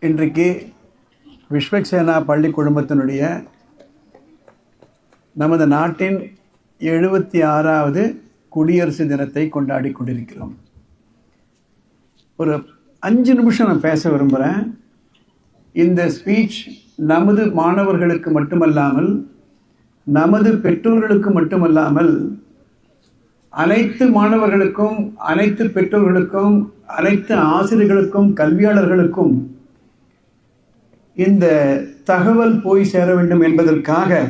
இன்றைக்கு விஸ்வக்சேனா பள்ளி குழுமத்தினுடைய நமது நாட்டின் 76வது குடியரசு தினத்தை கொண்டாடி கொண்டிருக்கிறோம். ஒரு 5 நிமிஷம் நான் பேச விரும்புகிறேன். இந்த ஸ்பீச் நமது மாணவர்களுக்கு மட்டுமல்லாமல், நமது பெற்றோர்களுக்கு மட்டுமல்லாமல், அனைத்து மாணவர்களுக்கும், அனைத்து பெற்றோர்களுக்கும், அனைத்து ஆசிரியர்களுக்கும், கல்வியாளர்களுக்கும் இந்த தகவல் போய் சேர வேண்டும் என்பதற்காக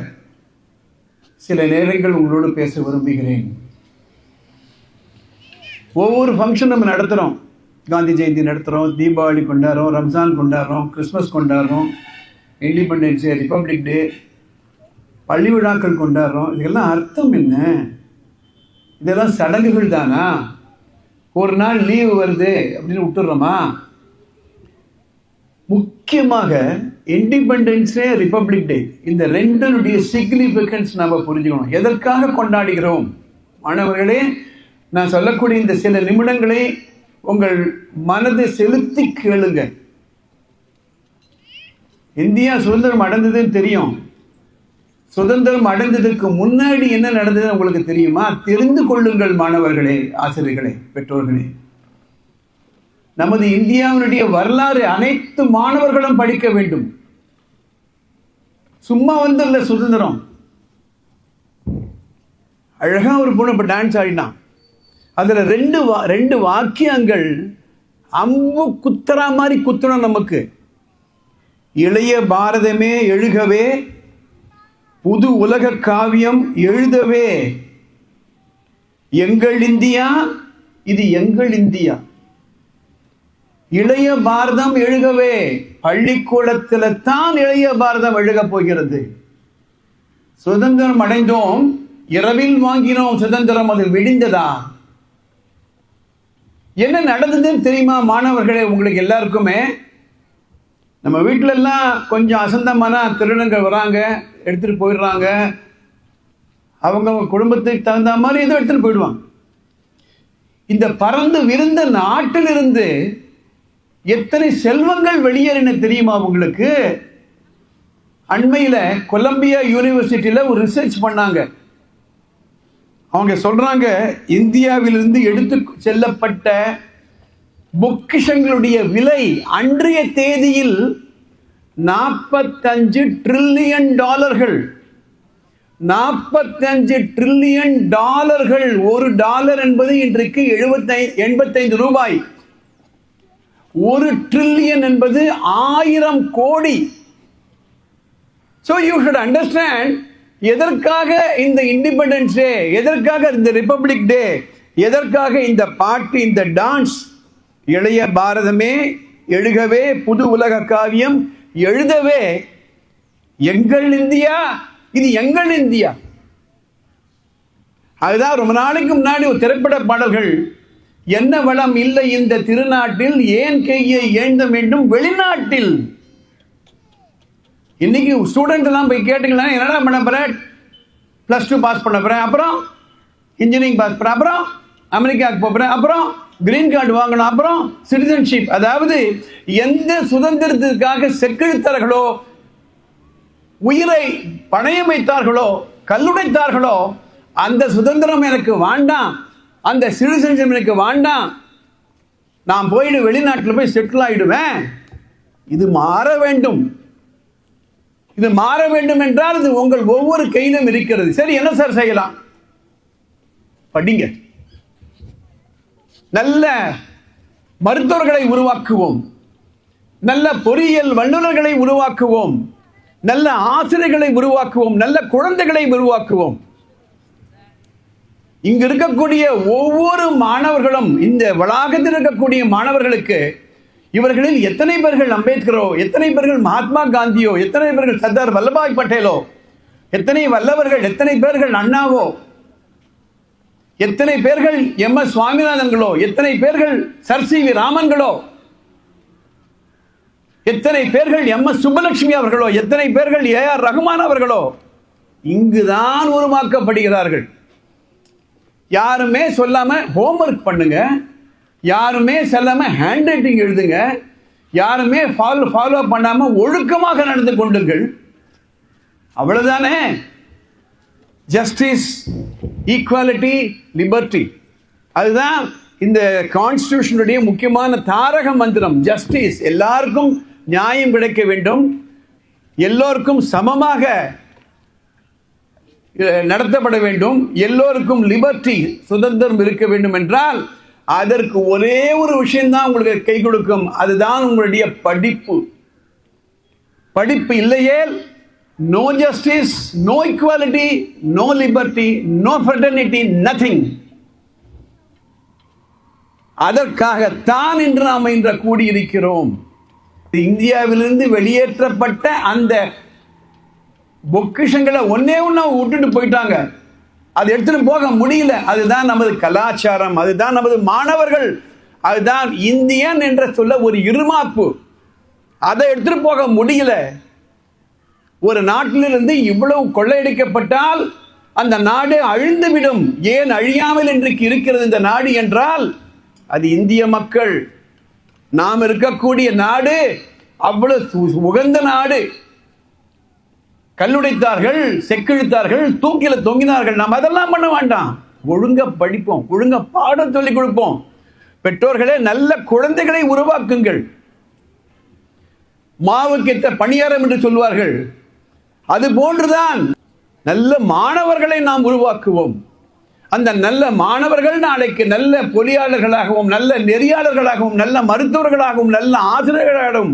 சில நேரங்கள் உங்களோடு பேச விரும்புகிறேன். ஒவ்வொரு ஃபங்க்ஷன் நம்ம நடத்துகிறோம். காந்தி ஜெயந்தி நடத்துகிறோம், தீபாவளி கொண்டாடுறோம், ரம்ஜான் கொண்டாடுறோம், கிறிஸ்மஸ் கொண்டாடுறோம், இண்டிபெண்டன்ஸ் டே, ரிப்பப்ளிக் டே, பள்ளி விழாக்கள் கொண்டாடுறோம். இதெல்லாம் அர்த்தம் என்ன? இதெல்லாம் சடங்குகள் தானா? ஒரு நாள் லீவு வருது அப்படின்னு விட்டுடுறோமா? முக்கியமாக இண்டிபெண்டன்ஸ் டே, ரிப்பப்ளிக் டே, இந்த ரெண்டனுடைய சிக்னிஃபிகன்ஸ் நம்ம புரிஞ்சுக்கணும். எதற்காக கொண்டாடுகிறோம்? மாணவர்களே, நான் சொல்லக்கூடிய இந்த சில நிமிடங்களை உங்கள் மனதை செலுத்தி கேளுங்க. இந்தியா சுதந்திரம் அடைந்ததுன்னு தெரியும். சுதந்திரம் அடைந்ததற்கு முன்னாடி என்ன நடந்தது உங்களுக்கு தெரியுமா? தெரிந்து கொள்ளுங்கள் மாணவர்களே, ஆசிரியர்களே, பெற்றோர்களே. நமது இந்தியாவினுடைய வரலாறு அனைத்து மாணவர்களும் படிக்க வேண்டும். சும்மா வந்துள்ள சுதந்திரம். அழகா ஒரு பொண்ணு இப்ப டான்ஸ் ஆடினான். அதுல ரெண்டு வாக்கியங்கள் அம்பு குத்துறா மாதிரி குத்துறோம் நமக்கு. இளைய பாரதமே எழுகவே, புது உலக காவியம் எழுதவே, எங்கள் இந்தியா இது எங்கள் இந்தியா. இளைய பாரதம் எழுகவே, பள்ளிக்கூடத்தில் தான் இளைய பாரதம் எழுக போகிறது. சுதந்திரம் அடைந்தோம், இரவில் வாங்கினோம் சுதந்திரம், அது விடிந்ததா? என்ன நடந்ததுன்னு தெரியுமா மாணவர்களே? உங்களுக்கு எல்லாருக்குமே நம்ம வீட்டில எல்லாம் கொஞ்சம் அசந்தமான திருடங்கள் வராங்க, எடுத்துட்டு போயிடுறாங்க. அவங்க குடும்பத்துக்கு தகுந்த மாதிரி ஏதோ எடுத்துட்டு போயிடுவாங்க. இந்த பறந்து விருந்த நாட்டிலிருந்து எத்தனை செல்வங்கள் வெளியேறின தெரியுமா உங்களுக்கு? அண்மையில் கொலம்பியா யூனிவர்சிட்டியில் ஒரு ரிசர்ச் பண்ணாங்க. அவங்க சொல்றாங்க, இந்தியாவிலிருந்து எடுத்து செல்லப்பட்ட பொக்கிஷங்களுடைய விலை அன்றைய தேதியில் $45 டிரில்லியன். $45 டிரில்லியன். ஒரு டாலர் என்பது இன்றைக்கு 85 ரூபாய். 1 ட்ரில்லியன் என்பது 1000 கோடி. So you should understand, எதற்காக இந்த இண்டிபெண்டன்ஸ் டே, எதற்காக இந்த ரிப்பப்ளிக் டே, எதற்காக இந்த பாட்டு, இந்த டான்ஸ்? இளைய பாரதமே எழுகவே, புது உலக காவியம் எழுதவே, எங்கள் இந்தியா இது எங்கள் இந்தியா. அதுதான் ரொம்ப நாளைக்கு முன்னாடி ஒரு திரைப்பட பாடல்கள், என்ன வளம் இல்லை இந்த திருநாட்டில், ஏன் கையை ஏந்த வேண்டும் வெளிநாட்டில். இன்னைக்கு ஸ்டூடெண்ட் எல்லாம் போய் கேட்டீங்களா, என்னடா பண்ண போற? +2 பாஸ் பண்ண போறேன், அப்புறம் இன்ஜினியரிங் பாஸ் பண்ண, அப்புறம் அமெரிக்காவுக்கு போறேன், அப்புறம் கிரீன் கார்டு வாங்கணும், அப்புறம் சிட்டிசன்ஷிப். அதாவது எந்த சுதந்திரத்திற்காக செக்கிழித்தார்களோ, உயிரை பணயம் வைத்தார்களோ, கல்லுடைத்தார்களோ, அந்த சுதந்திரம் எனக்கு வேண்டாம், அந்த சிட்டிசன்ஷிப் எனக்கு வேண்டாம், நான் போயிடு வெளிநாட்டில் போய் செட்டில் ஆயிடுவேன். இது மாற வேண்டும். இது மாற வேண்டும் என்றால் இது உங்கள் ஒவ்வொரு கையிலும் இருக்கிறது. சரி, என்ன சார் செய்யலாம்? படிங்க. நல்ல மருத்துவர்களை உருவாக்குவோம், நல்ல பொறியியல் வல்லுநர்களை உருவாக்குவோம், நல்ல ஆசிரியர்களை உருவாக்குவோம், நல்ல குழந்தைகளை உருவாக்குவோம். இங்கு இருக்கக்கூடிய ஒவ்வொரு மாணவர்களும், இந்த வளாகத்தில் இருக்கக்கூடிய மாணவர்களுக்கு, இவர்களில் எத்தனை பேர்கள் அம்பேத்கரோ, எத்தனை பேர்கள் மகாத்மா காந்தியோ, எத்தனை பேர்கள் சர்தார் வல்லபாய் பட்டேலோ, எத்தனை வல்லவர்கள், எத்தனை பேர்கள் அண்ணாவோ, எத்தனை பேர்கள் MS சுவாமிநாதன்களோ, எத்தனை பேர்கள் சர் சி வி ராமன்களோ, எத்தனை பேர்கள் MS சுப்பலட்சுமி அவர்களோ, எத்தனை பேர்கள் AR ரகுமான் அவர்களோ இங்குதான் உருவாக்கப்படுகிறார்கள். யாருமே சொல்லாம ஹோம்ஒர்க் பண்ணுங்க, யாருமே சொல்லாம ஹேண்ட் ரைட்டிங் எழுதுங்க, யாருமே ஃபாலோ பண்ணாம ஒழுக்கமாக நடந்து கொண்டுங்கள். அவ்வளவுதானே. ஜஸ்டிஸ், ஈக்குவாலிட்டி, லிபர்ட்டி, அதுதான் இந்த கான்ஸ்டிடியூஷனுடைய முக்கியமான தாரக மந்திரம். ஜஸ்டிஸ், எல்லாருக்கும் நியாயம் கிடைக்க வேண்டும், எல்லோருக்கும் சமமாக நடத்தப்பட வேண்டும், எல்லோருக்கும் லிபர்ட்டி, சுதந்திரம் இருக்க வேண்டும் என்றால் அதற்கு ஒரே ஒரு விஷயம்தான் உங்களுக்கு கை கொடுக்கும். அதுதான் உங்களுடைய படிப்பு. படிப்பு இல்லையே no justice, no equality, no liberty, no fraternity, nothing. அதற்காகத்தான் இன்று நாம் இன்று கூடியிருக்கிறோம். இந்தியாவிலிருந்து வெளியேற்றப்பட்ட அந்த பொக்கிஷங்களை ஒன்னே ஒன்று விட்டுட்டு போயிட்டாங்க. அது எடுத்துட்டு போக முடியல. அதுதான் நமது கலாச்சாரம், அதுதான் நமது மாணவர்கள், அதுதான் இந்தியன் என்ற சொல்ல ஒரு இருமாப்பு. அதை எடுத்துட்டு போக முடியல. ஒரு நாட்டிலிருந்து இவ்வளவு கொள்ளையடிக்கப்பட்டால் அந்த நாடு அழிந்துவிடும். ஏன் அழியாமல் இன்றைக்கு இருக்கிறது இந்த நாடு என்றால் அது இந்திய மக்கள். நாம் இருக்கக்கூடிய நாடு அவ்வளவு உகந்த நாடு. கல்லுடைத்தார்கள், செக்கிழுத்தார்கள், தூக்கில தொங்கினார்கள். நாம் அதெல்லாம் பண்ண வேண்டாம். ஒழுங்க படிப்போம், ஒழுங்க பாடம் சொல்லிக் கொடுப்போம். பெற்றோர்களே, நல்ல குழந்தைகளை உருவாக்குங்கள். மாவுக்கேற்ற பணியாரம் என்று சொல்வார்கள். அது போன்றுதான் நல்ல மாணவர்களை நாம் உருவாக்குவோம். அந்த நல்ல மாணவர்கள் நாளைக்கு நல்ல பொறியாளர்களாகவும், நல்ல நெறியாளர்களாகவும், நல்ல மருத்துவர்களாகவும், நல்ல ஆசிரியர்களாகவும்,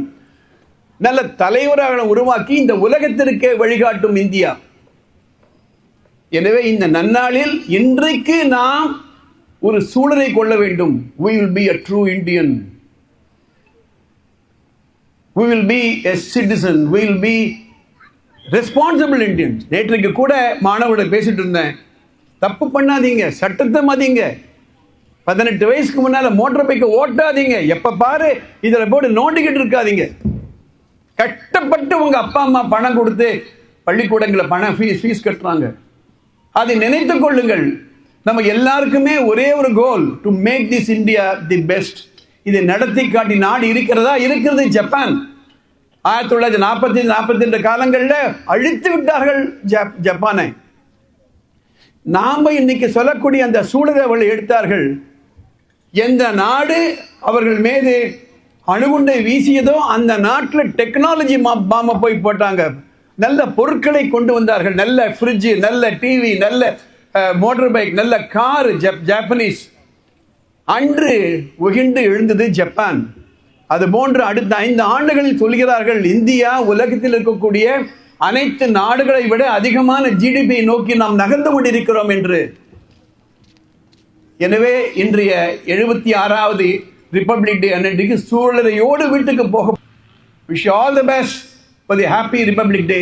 நல்ல தலைவராக உருவாக்கி இந்த உலகத்திற்கே வழிகாட்டும் இந்தியா. எனவே இந்த நன்னாளில் இன்றைக்கு நாம் ஒரு சூழலை கொள்ள வேண்டும். We will be a true Indian. We will be a citizen. We will be responsible Indians. நேற்றைக்கு கூட மாணவர்கள் பேசிட்டு இருந்தேன். தப்பு பண்ணாதீங்க, சட்டத்தை மதிங்க. 18 வயசுக்கு முன்னால மோட்டார் பைக்கை ஓட்டாதீங்க. எப்ப பாரு இதுல போட்டு நோண்டிக்கிட்டு இருக்காதீங்க. கஷ்டப்பட்டு உங்க அப்பா அம்மா பணம் கொடுத்து பள்ளிக்கூடங்களை பணம் ஃபீஸ் கட்டுறாங்க. அதை நினைத்துக் கொள்ளுங்கள். நம்ம எல்லாருக்குமே ஒரே ஒரு goal, to make this India the best. இதை நடத்தி காட்டி நாடு இருக்கிறதா? இருக்கிறது. ஜப்பான் 1945 காலங்களில் அழித்து விட்டார்கள் ஜப்பானை. நாம இன்னைக்கு சொல்லக்கூடிய அந்த சூழலை அவர்கள் எடுத்தார்கள். எந்த நாடு அவர்கள் மீது அணுகுண்டை வீசியதோ அந்த நாட்டில் டெக்னாலஜி பாம்பை போய் போட்டாங்க. நல்ல பொருட்களை கொண்டு வந்தார்கள். நல்ல ஃப்ரிட்ஜ், நல்ல டிவி, நல்ல மோட்டார் பைக், நல்ல கார். ஜப்பானீஸ் அன்று உகிண்டு எழுந்தது ஜப்பான். அது போன்று அடுத்த 5 ஆண்டுகளில் சொல்கிறார்கள், இந்தியா உலகத்தில் இருக்கக்கூடிய அனைத்து நாடுகளை விட அதிகமான ஜிடிபி நோக்கி நாம் நகர்ந்து கொண்டிருக்கிறோம் என்று. எனவே இன்றைய 76வது ரிப்பப்ளிக் டே அன்றைக்கு சூழலையோடு வீட்டுக்கு போக. Wish all the best for the happy republic day.